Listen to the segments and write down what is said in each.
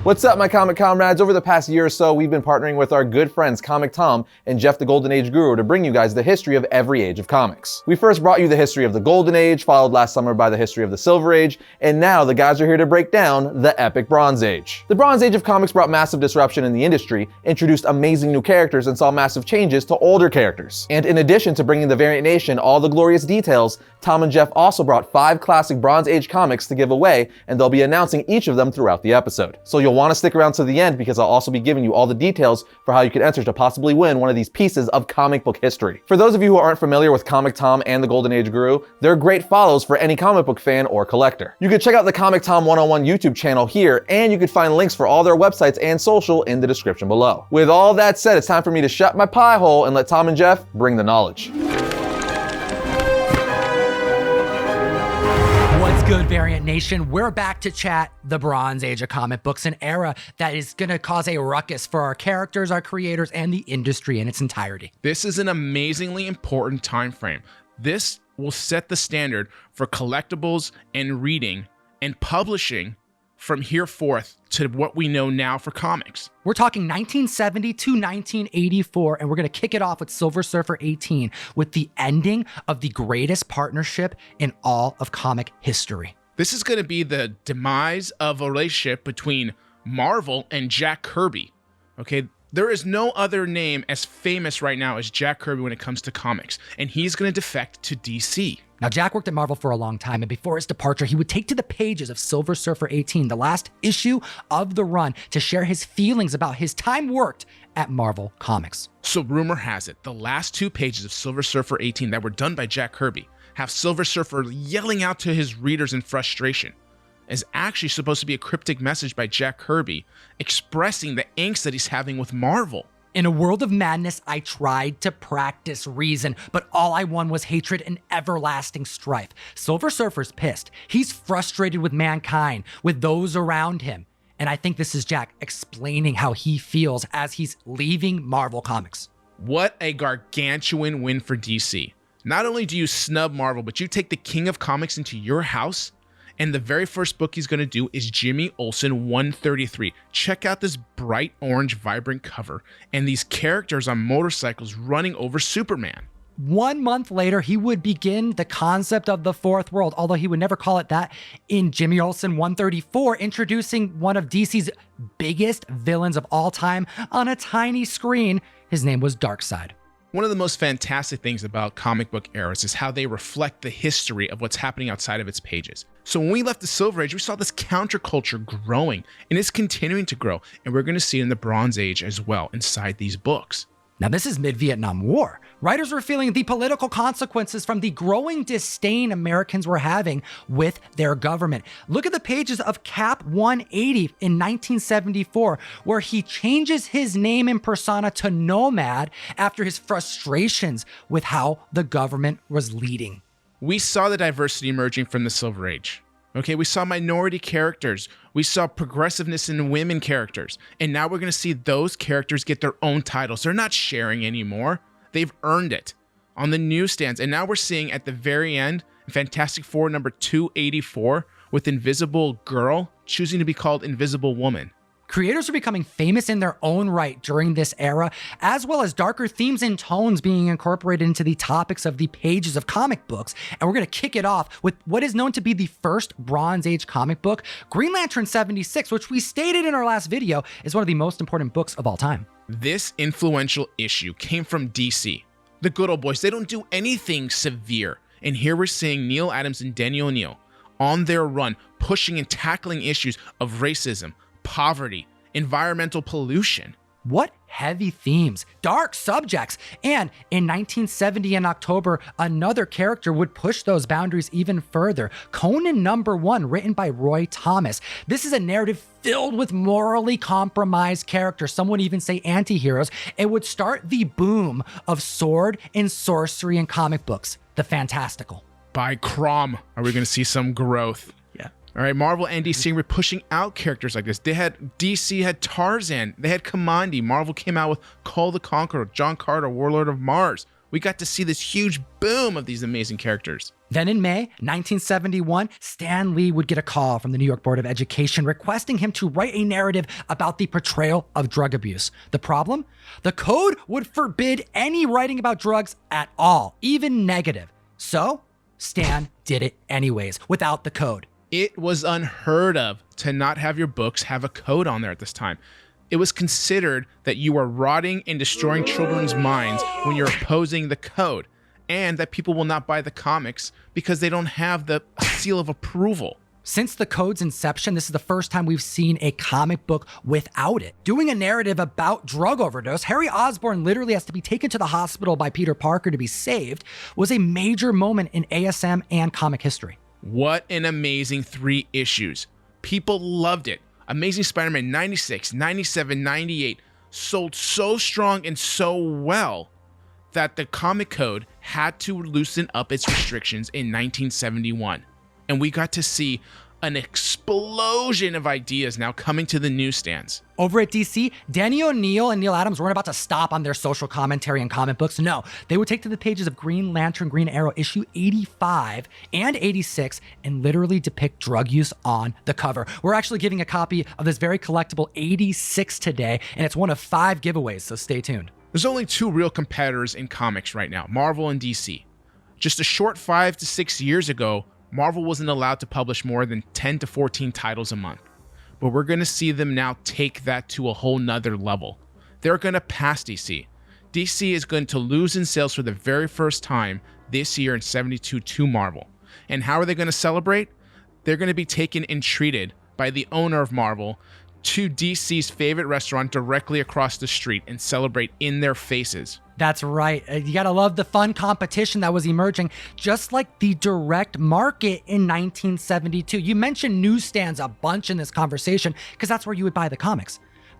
What's up, my comic comrades? Over the past year or so, we've been partnering with our good friends ComicTom and Jeff the Golden Age Guru to bring you guys the history of every age of comics. We first brought you the history of the Golden Age, followed last summer by the history of the Silver Age, and now the guys are here to break down the epic Bronze Age. The Bronze Age of comics brought massive disruption in the industry, introduced amazing new characters, and saw massive changes to older characters. And in addition to bringing the Variant Nation all the glorious details, Tom and Jeff also brought 5 classic Bronze Age comics to give away, and they'll be announcing each of them throughout the episode. So you'll want to stick around to the end because I'll also be giving you all the details for how you can enter to possibly win one of these pieces of comic book history. For those of you who aren't familiar with ComicTom and the Golden Age Guru, they're great follows for any comic book fan or collector. You can check out the ComicTom 101 YouTube channel here, and you can find links for all their websites and social in the description below. With all that said, it's time for me to shut my pie hole and let Tom and Jeff bring the knowledge. Good, Variant Nation, we're back to chat the Bronze Age of comic books, an era that is going to cause a ruckus for our characters, our creators, and the industry in its entirety. This is an amazingly important time frame. This will set the standard for collectibles and reading and publishing from here forth to what we know now for comics. We're talking 1970 to 1984, and we're going to kick it off with Silver Surfer 18 with the ending of the greatest partnership in all of comic history. This is going to be the demise of a relationship between Marvel and Jack Kirby. Okay, there is no other name as famous right now as Jack Kirby when it comes to comics, and he's going to defect to DC. Now, Jack worked at Marvel for a long time, and before his departure, he would take to the pages of Silver Surfer 18, the last issue of the run, to share his feelings about his time worked at Marvel Comics. So rumor has it, the last 2 pages of Silver Surfer 18 that were done by Jack Kirby have Silver Surfer yelling out to his readers in frustration. Is actually supposed to be a cryptic message by Jack Kirby expressing the angst that he's having with Marvel. In a world of madness, I tried to practice reason, but all I won was hatred and everlasting strife. Silver Surfer's pissed. He's frustrated with mankind, with those around him. And I think this is Jack explaining how he feels as he's leaving Marvel Comics. What a gargantuan win for DC. Not only do you snub Marvel, but you take the king of comics into your house. And the very first book he's going to do is Jimmy Olsen 133. Check out this bright orange, vibrant cover and these characters on motorcycles running over Superman. 1 month later, he would begin the concept of the fourth world, although he would never call it that, in Jimmy Olsen 134, introducing one of DC's biggest villains of all time on a tiny screen. His name was Darkseid. One of the most fantastic things about comic book eras is how they reflect the history of what's happening outside of its pages. So when we left the Silver Age, we saw this counterculture growing, and it's continuing to grow, and we're going to see it in the Bronze Age as well inside these books. Now, this is mid-Vietnam War. Writers were feeling the political consequences from the growing disdain Americans were having with their government. Look at the pages of Cap 180 in 1974, where he changes his name and persona to Nomad after his frustrations with how the government was leading. We saw the diversity emerging from the Silver Age. Okay, we saw minority characters. We saw progressiveness in women characters. And now we're going to see those characters get their own titles. They're not sharing anymore. They've earned it on the newsstands. And now we're seeing at the very end, Fantastic Four number 284, with Invisible Girl choosing to be called Invisible Woman. Creators are becoming famous in their own right during this era, as well as darker themes and tones being incorporated into the topics of the pages of comic books. And we're going to kick it off with what is known to be the first Bronze Age comic book, Green Lantern 76, which we stated in our last video is one of the most important books of all time. This influential issue came from DC. The good old boys, they don't do anything severe. And here we're seeing Neil Adams and Denny O'Neil on their run, pushing and tackling issues of racism, poverty, environmental pollution. What heavy themes, dark subjects. And in 1970 in October, another character would push those boundaries even further. Conan #1, written by Roy Thomas. This is a narrative filled with morally compromised characters, some would even say anti-heroes. It would start the boom of sword and sorcery in comic books, the fantastical. By Crom, are we going to see some growth? All right, Marvel and DC were pushing out characters like this. DC had Tarzan, they had Kamandi. Marvel came out with Call the Conqueror, John Carter, Warlord of Mars. We got to see this huge boom of these amazing characters. Then in May 1971, Stan Lee would get a call from the New York Board of Education requesting him to write a narrative about the portrayal of drug abuse. The problem? The code would forbid any writing about drugs at all, even negative. So Stan did it anyways, without the code. It was unheard of to not have your books have a code on there at this time. It was considered that you were rotting and destroying children's minds when you're opposing the code, and that people will not buy the comics because they don't have the seal of approval. Since the code's inception, this is the first time we've seen a comic book without it. Doing a narrative about drug overdose, Harry Osborn literally has to be taken to the hospital by Peter Parker to be saved, was a major moment in ASM and comic history. What an amazing 3 issues. People loved it. Amazing Spider-Man 96, 97, 98 sold so strong and so well that the comic code had to loosen up its restrictions in 1971. And we got to see an explosion of ideas now coming to the newsstands. Over at DC, Danny O'Neill and Neil Adams weren't about to stop on their social commentary and comic books. No, they would take to the pages of Green Lantern, Green Arrow, issue 85 and 86 and literally depict drug use on the cover. We're actually giving a copy of this very collectible 86 today, and it's one of 5 giveaways, so stay tuned. There's only 2 real competitors in comics right now, Marvel and DC. Just a short 5 to 6 years ago, Marvel wasn't allowed to publish more than 10 to 14 titles a month. But we're going to see them now take that to a whole nother level. They're going to pass DC. DC is going to lose in sales for the very first time this year in 72 to Marvel. And how are they going to celebrate? They're going to be taken and treated by the owner of Marvel to DC's favorite restaurant directly across the street and celebrate in their faces. That's right. You gotta love the fun competition that was emerging, just like the direct market in 1972. You mentioned newsstands a bunch in this conversation because that's where you would buy the comics.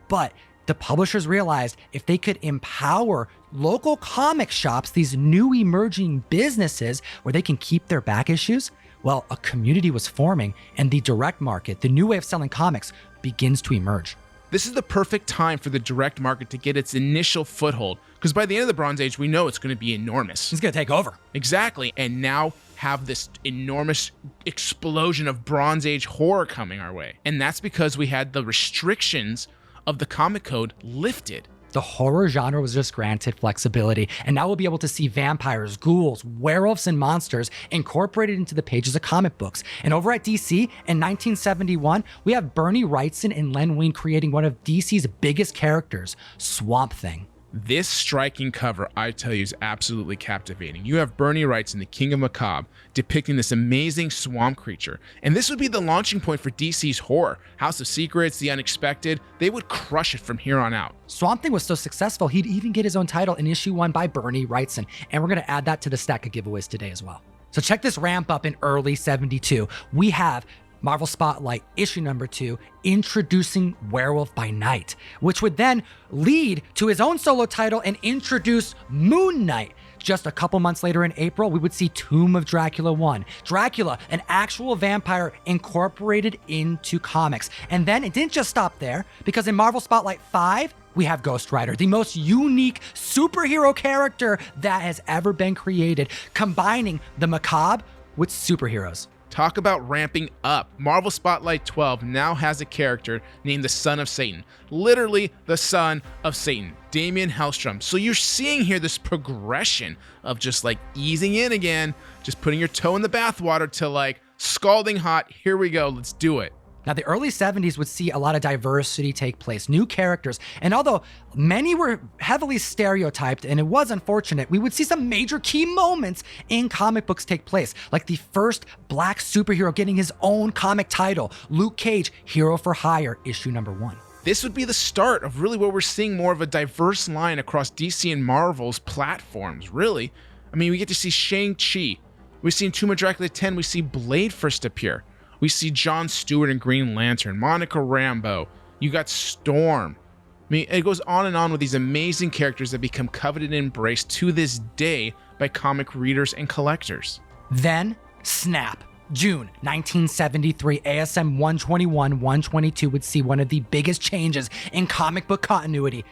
But the publishers realized if they could empower local comic shops, these new emerging businesses where they can keep their back issues, well, a community was forming and the direct market, the new way of selling comics, begins to emerge. This is the perfect time for the direct market to get its initial foothold, because by the end of the Bronze Age, we know it's going to be enormous. It's going to take over. Exactly, and now have this enormous explosion of Bronze Age horror coming our way. And that's because we had the restrictions of the comic code lifted. The horror genre was just granted flexibility, and now we'll be able to see vampires, ghouls, werewolves, and monsters incorporated into the pages of comic books. And over at DC in 1971, we have Bernie Wrightson and Len Wein creating one of DC's biggest characters, Swamp Thing. This striking cover, I tell you, is absolutely captivating. You have Bernie Wrightson, the King of Macabre, depicting this amazing swamp creature. And this would be the launching point for DC's horror. House of Secrets, The Unexpected, they would crush it from here on out. Swamp Thing was so successful, he'd even get his own title in issue 1 by Bernie Wrightson. And we're going to add that to the stack of giveaways today as well. So check this ramp up in early 72. We have Marvel Spotlight issue number 2, introducing Werewolf by Night, which would then lead to his own solo title and introduce Moon Knight. Just a couple months later in April, we would see Tomb of Dracula 1. Dracula, an actual vampire incorporated into comics. And then it didn't just stop there, because in Marvel Spotlight 5, we have Ghost Rider, the most unique superhero character that has ever been created, combining the macabre with superheroes. Talk about ramping up. Marvel Spotlight 12 now has a character named the Son of Satan. Literally the Son of Satan, Damian Hellstrom. So you're seeing here this progression of just like easing in again, just putting your toe in the bathwater to like scalding hot. Here we go, let's do it. Now, the early 70s would see a lot of diversity take place, new characters, and although many were heavily stereotyped, and it was unfortunate, we would see some major key moments in comic books take place, like the first black superhero getting his own comic title, Luke Cage, Hero for Hire, issue number 1. This would be the start of really where we're seeing more of a diverse line across DC and Marvel's platforms, really. I mean, we get to see Shang-Chi. We see in Tomb of Dracula 10, we see Blade first appear. We see Jon Stewart in Green Lantern, Monica Rambeau. You got Storm. I mean, it goes on and on with these amazing characters that become coveted and embraced to this day by comic readers and collectors. Then, snap. June 1973, ASM 121-122 would see one of the biggest changes in comic book continuity.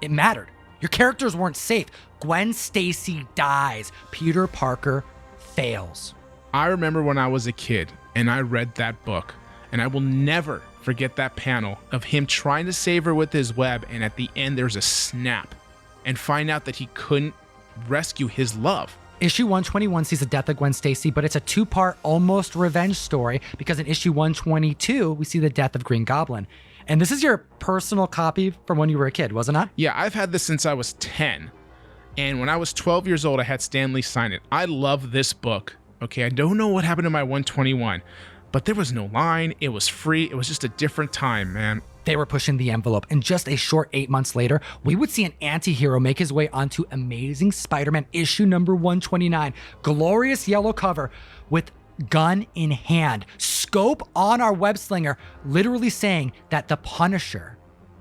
It mattered. Your characters weren't safe. Gwen Stacy dies. Peter Parker fails. I remember when I was a kid and I read that book, and I will never forget that panel of him trying to save her with his web, and at the end there's a snap and find out that he couldn't rescue his love. Issue 121 sees the death of Gwen Stacy, but it's a two-part almost revenge story because in issue 122, we see the death of Green Goblin. And this is your personal copy from when you were a kid, wasn't it? Yeah, I've had this since I was 10. And when I was 12 years old, I had Stan Lee sign it. I love this book. Okay, I don't know what happened to my 121, but there was no line. It was free. It was just a different time, man. They were pushing the envelope, and just a short 8 months later, we would see an anti-hero make his way onto Amazing Spider-Man issue number 129. Glorious yellow cover with gun in hand. Scope on our web slinger, literally saying that the Punisher,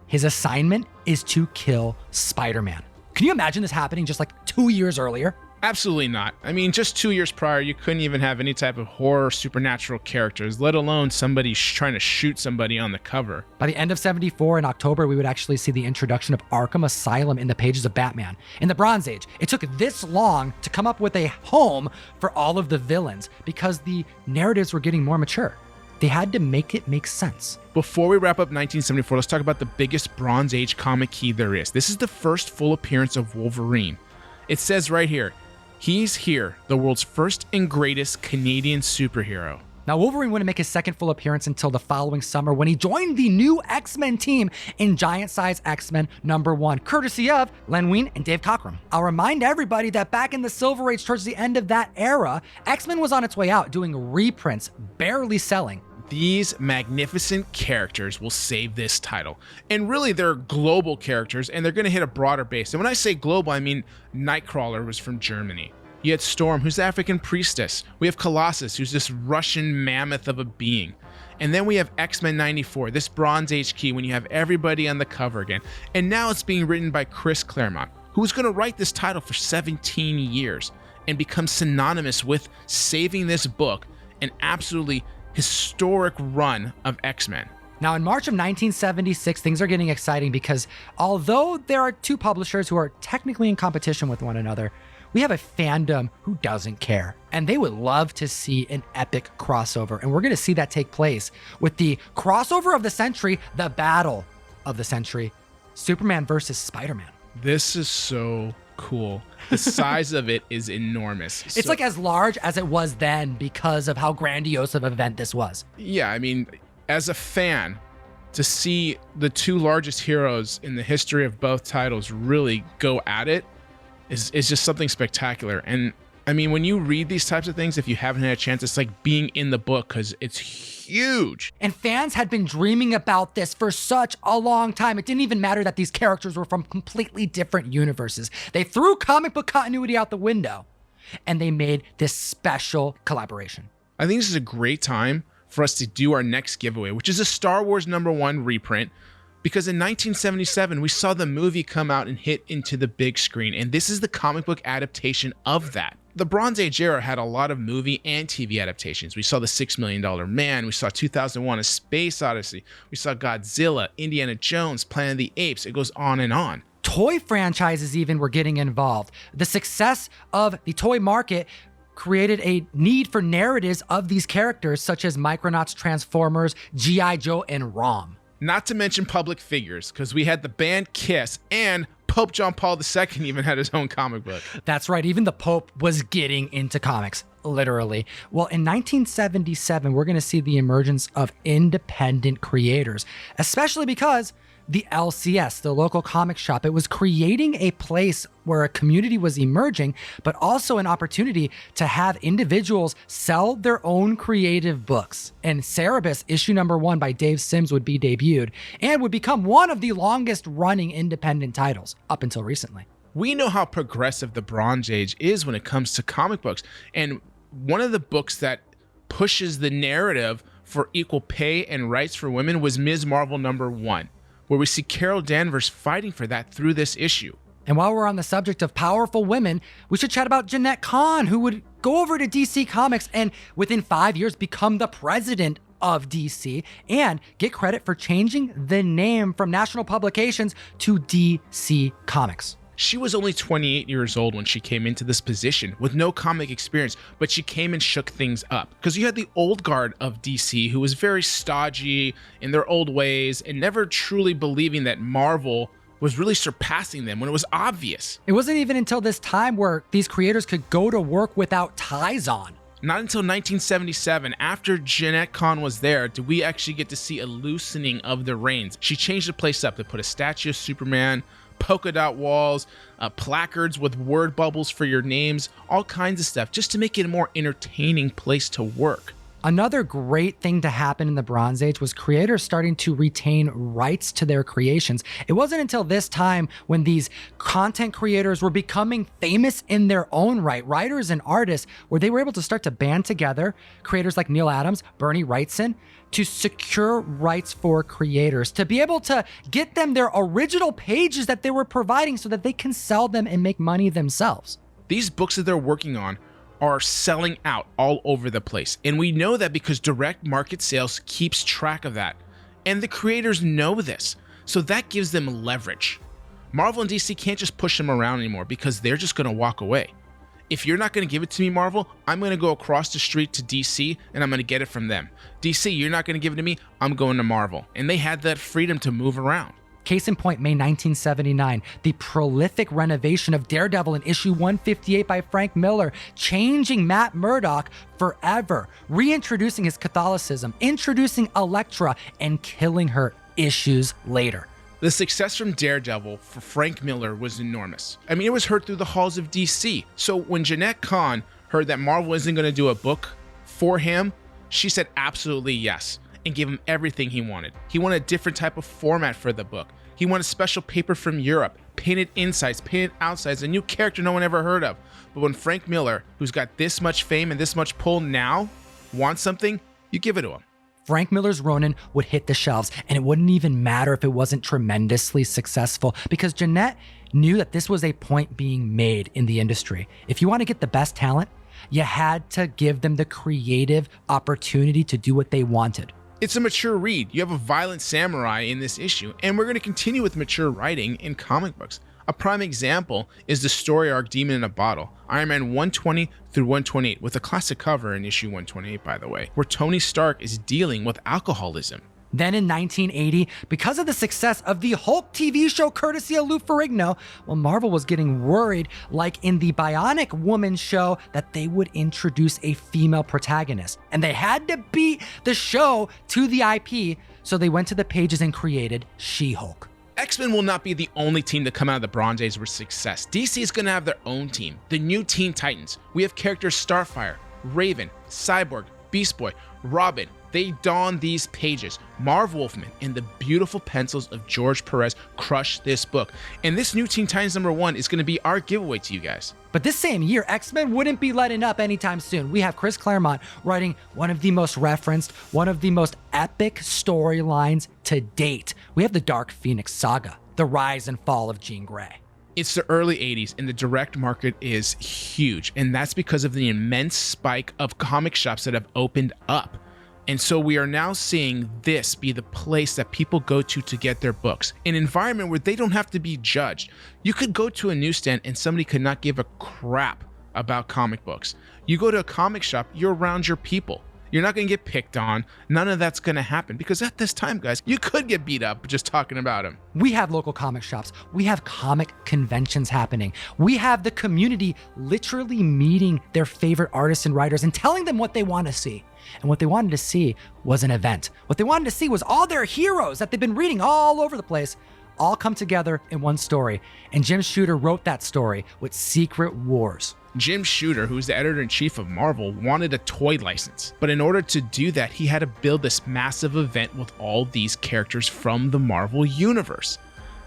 his assignment is to kill Spider-Man. Can you imagine this happening just like 2 years earlier? Absolutely not. I mean, just 2 years prior, you couldn't even have any type of horror supernatural characters, let alone somebody trying to shoot somebody on the cover. By the end of 74 in October, we would actually see the introduction of Arkham Asylum in the pages of Batman. In the Bronze Age, it took this long to come up with a home for all of the villains because the narratives were getting more mature. They had to make it make sense. Before we wrap up 1974, let's talk about the biggest Bronze Age comic key there is. This is the first full appearance of Wolverine. It says right here, he's here, the world's first and greatest Canadian superhero. Now, Wolverine wouldn't make his second full appearance until the following summer when he joined the new X-Men team in Giant Size X-Men #1, courtesy of Len Wein and Dave Cockrum. I'll remind everybody that back in the Silver Age, towards the end of that era, X-Men was on its way out, doing reprints, barely selling. These magnificent characters will save this title. And really, they're global characters, and they're going to hit a broader base. And when I say global, I mean Nightcrawler was from Germany. You had Storm, who's the African priestess. We have Colossus, who's this Russian mammoth of a being. And then we have X-Men 94, this Bronze Age key when you have everybody on the cover again. And now it's being written by Chris Claremont, who's going to write this title for 17 years and become synonymous with saving this book an absolutely historic run of X-Men. Now, in March of 1976, things are getting exciting because although there are two publishers who are technically in competition with one another, we have a fandom who doesn't care, and they would love to see an epic crossover. And we're going to see that take place with the crossover of the century, the battle of the century, Superman versus Spider-Man. This is so cool. The size of it is enormous. It's like as large as it was then because of how grandiose of an event this was. Yeah, I mean, as a fan, to see the two largest heroes in the history of both titles really go at it is just something spectacular. And I mean, when you read these types of things, if you haven't had a chance, it's like being in the book because it's huge. And fans had been dreaming about this for such a long time. It didn't even matter that these characters were from completely different universes. They threw comic book continuity out the window and they made this special collaboration. I think this is a great time for us to do our next giveaway, which is a Star Wars #1 reprint. Because in 1977, we saw the movie come out and hit into the big screen, and this is the comic book adaptation of that. The Bronze Age era had a lot of movie and TV adaptations. We saw The $6 Million Man, we saw 2001: A Space Odyssey, we saw Godzilla, Indiana Jones, Planet of the Apes, it goes on and on. Toy franchises even were getting involved. The success of the toy market created a need for narratives of these characters such as Micronauts, Transformers, G.I. Joe, and ROM. Not to mention public figures, because we had the band Kiss, and Pope John Paul II even had his own comic book. That's right, even the Pope was getting into comics, literally. Well, in 1977, we're going to see the emergence of independent creators, especially because the LCS, the local comic shop, it was creating a place where a community was emerging, but also an opportunity to have individuals sell their own creative books. And Cerebus issue #1 by Dave Sims would be debuted and would become one of the longest running independent titles up until recently. We know how progressive the Bronze Age is when it comes to comic books. And one of the books that pushes the narrative for equal pay and rights for women was Ms. Marvel #1. Where we see Carol Danvers fighting for that through this issue. And while we're on the subject of powerful women, we should chat about Jeanette Kahn, who would go over to DC Comics and within 5 years become the president of DC and get credit for changing the name from National Publications to DC Comics. She was only 28 years old when she came into this position with no comic experience, but she came and shook things up. Because you had the old guard of DC who was very stodgy in their old ways and never truly believing that Marvel was really surpassing them when it was obvious. It wasn't even until this time where these creators could go to work without ties on. Not until 1977, after Jeanette Kahn was there, did we actually get to see a loosening of the reins. She changed the place up to put a statue of Superman, polka dot walls, placards with word bubbles for your names, all kinds of stuff, just to make it a more entertaining place to work. Another great thing to happen in the Bronze Age was creators starting to retain rights to their creations. It wasn't until this time when these content creators were becoming famous in their own right, writers and artists, where they were able to start to band together, creators like Neil Adams, Bernie Wrightson, to secure rights for creators, to be able to get them their original pages that they were providing so that they can sell them and make money themselves. These books that they're working on are selling out all over the place. And we know that because direct market sales keeps track of that. And the creators know this. So that gives them leverage. Marvel and DC can't just push them around anymore because they're just going to walk away. If you're not going to give it to me, Marvel, I'm going to go across the street to DC and I'm going to get it from them. DC, you're not going to give it to me, I'm going to Marvel. And they had that freedom to move around. Case in point, May 1979, the prolific renovation of Daredevil in issue 158 by Frank Miller, changing Matt Murdock forever, reintroducing his Catholicism, introducing Elektra, and killing her issues later. The success from Daredevil for Frank Miller was enormous. I mean, it was heard through the halls of DC. So when Jeanette Kahn heard that Marvel isn't going to do a book for him, she said absolutely yes, and gave him everything he wanted. He wanted a different type of format for the book. He wanted special paper from Europe, painted insides, painted outsides, a new character no one ever heard of. But when Frank Miller, who's got this much fame and this much pull now, wants something, you give it to him. Frank Miller's Ronin would hit the shelves, and it wouldn't even matter if it wasn't tremendously successful, because Jeanette knew that this was a point being made in the industry. If you want to get the best talent, you had to give them the creative opportunity to do what they wanted. It's a mature read. You have a violent samurai in this issue, and we're going to continue with mature writing in comic books. A prime example is the story arc Demon in a Bottle, Iron Man 120 through 128, with a classic cover in issue 128, by the way, where Tony Stark is dealing with alcoholism. Then in 1980, because of the success of the Hulk TV show courtesy of Lou Ferrigno, well, Marvel was getting worried, like in the Bionic Woman show, that they would introduce a female protagonist. And they had to beat the show to the IP, so they went to the pages and created She-Hulk. X-Men will not be the only team to come out of the Bronze Age with success. DC is going to have their own team, the new Teen Titans. We have characters Starfire, Raven, Cyborg, Beast Boy, Robin. They don these pages. Marv Wolfman and the beautiful pencils of George Perez crush this book. And this new Teen Titans #1 is going to be our giveaway to you guys. But this same year, X-Men wouldn't be letting up anytime soon. We have Chris Claremont writing one of the most referenced, one of the most epic storylines to date. We have the Dark Phoenix Saga, the rise and fall of Jean Grey. It's the early 80s and the direct market is huge. And that's because of the immense spike of comic shops that have opened up. And so we are now seeing this be the place that people go to get their books, an environment where they don't have to be judged. You could go to a newsstand and somebody could not give a crap about comic books. You go to a comic shop, you're around your people. You're not going to get picked on. None of that's going to happen because at this time, guys, you could get beat up just talking about them. We have local comic shops. We have comic conventions happening. We have the community literally meeting their favorite artists and writers and telling them what they want to see. And what they wanted to see was an event. What they wanted to see was all their heroes that they've been reading all over the place all come together in one story. And Jim Shooter wrote that story with Secret Wars. Jim Shooter, who's the editor-in-chief of Marvel, wanted a toy license. But in order to do that, he had to build this massive event with all these characters from the Marvel Universe.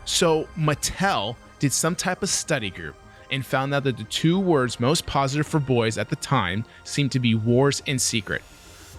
So Mattel did some type of study group and found out that the two words most positive for boys at the time seemed to be wars and secret.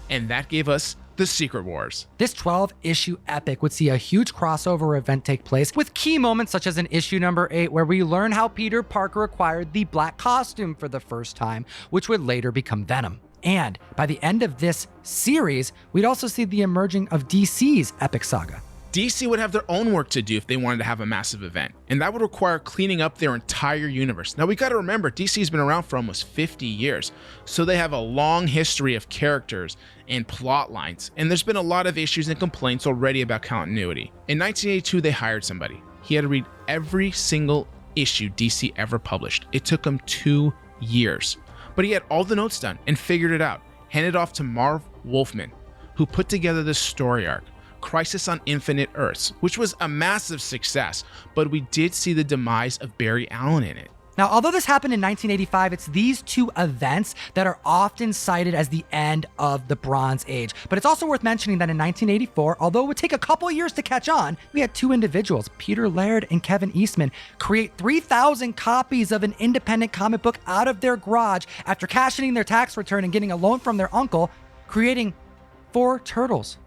And that gave us the Secret Wars. This 12-issue epic would see a huge crossover event take place with key moments such as in issue number 8, where we learn how Peter Parker acquired the black costume for the first time, which would later become Venom. And by the end of this series, we'd also see the emerging of DC's epic saga. DC would have their own work to do if they wanted to have a massive event, and that would require cleaning up their entire universe. Now we gotta remember, DC's been around for almost 50 years, so they have a long history of characters and plot lines, and there's been a lot of issues and complaints already about continuity. In 1982, they hired somebody. He had to read every single issue DC ever published. It took him 2 years, but he had all the notes done and figured it out. Handed off to Marv Wolfman, who put together this story arc, Crisis on Infinite Earths, which was a massive success, but we did see the demise of Barry Allen in it. Now, although this happened in 1985, it's these two events that are often cited as the end of the Bronze Age. But it's also worth mentioning that in 1984, although it would take a couple years to catch on, we had two individuals, Peter Laird and Kevin Eastman, create 3,000 copies of an independent comic book out of their garage after cashing in their tax return and getting a loan from their uncle, creating 4 turtles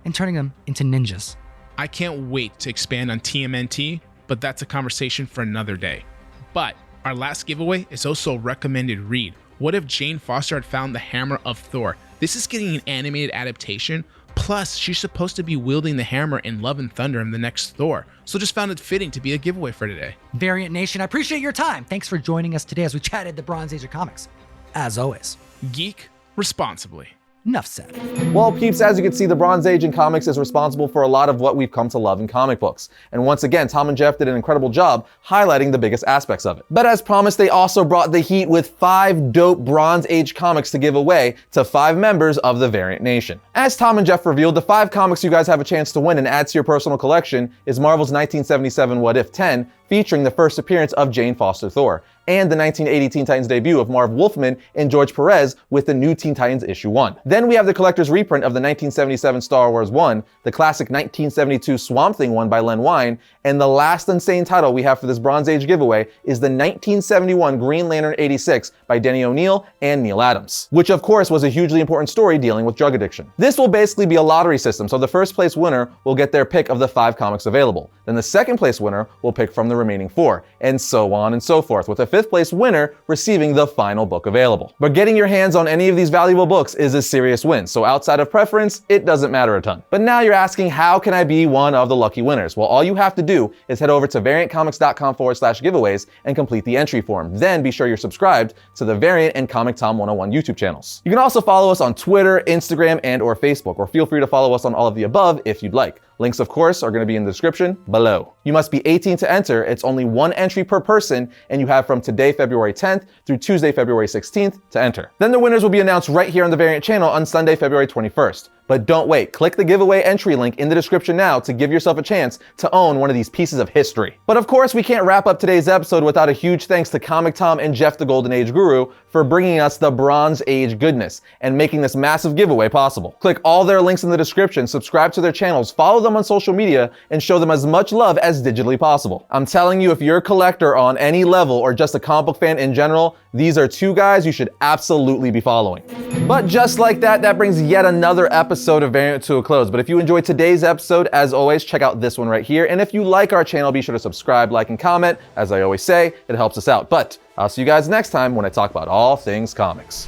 and turning them into ninjas. I can't wait to expand on TMNT, but that's a conversation for another day. But our last giveaway is also a recommended read. What if Jane Foster had found the hammer of Thor? This is getting an animated adaptation. Plus, she's supposed to be wielding the hammer in Love and Thunder in the next Thor. So just found it fitting to be a giveaway for today. Variant Nation, I appreciate your time. Thanks for joining us today as we chatted the Bronze Age of comics. As always, Geek responsibly. enough said. Well, peeps, as you can see, the Bronze Age in comics is responsible for a lot of what we've come to love in comic books. And once again, Tom and Jeff did an incredible job highlighting the biggest aspects of it. But as promised, they also brought the heat with 5 dope Bronze Age comics to give away to 5 members of the Variant Nation. As Tom and Jeff revealed, the 5 comics you guys have a chance to win and add to your personal collection is Marvel's 1977 What If 10, featuring the first appearance of Jane Foster Thor, and the 1980 Teen Titans debut of Marv Wolfman and George Perez with the new Teen Titans issue 1. Then we have the collector's reprint of the 1977 Star Wars 1, the classic 1972 Swamp Thing 1 by Len Wein, and the last insane title we have for this Bronze Age giveaway is the 1971 Green Lantern 86 by Denny O'Neil and Neil Adams, which of course was a hugely important story dealing with drug addiction. This will basically be a lottery system, so the first place winner will get their pick of the 5 comics available. Then the second place winner will pick from the remaining 4, and so on and so forth, with the 5th place winner receiving the final book available. But getting your hands on any of these valuable books is a serious win, so outside of preference, it doesn't matter a ton. But now you're asking, how can I be one of the lucky winners? Well, all you have to do is head over to variantcomics.com/giveaways and complete the entry form. Then be sure you're subscribed to the Variant and ComicTom 101 YouTube channels. You can also follow us on Twitter, Instagram, and or Facebook, or feel free to follow us on all of the above if you'd like. Links, of course, are going to be in the description below. You must be 18 to enter. It's only 1 entry per person, and you have from today, February 10th, through Tuesday, February 16th to enter. Then the winners will be announced right here on the Variant channel on Sunday, February 21st. But don't wait, click the giveaway entry link in the description now to give yourself a chance to own one of these pieces of history. But of course, we can't wrap up today's episode without a huge thanks to ComicTom and Jeff the Golden Age Guru for bringing us the Bronze Age goodness and making this massive giveaway possible. Click all their links in the description, subscribe to their channels, follow them on social media, and show them as much love as digitally possible. I'm telling you, if you're a collector on any level or just a comic book fan in general, these are 2 guys you should absolutely be following. But just like that, that brings yet another episode of Variant to a close. But if you enjoyed today's episode, as always, check out this one right here. And if you like our channel, be sure to subscribe, like, and comment. As I always say, it helps us out. But I'll see you guys next time when I talk about all things comics.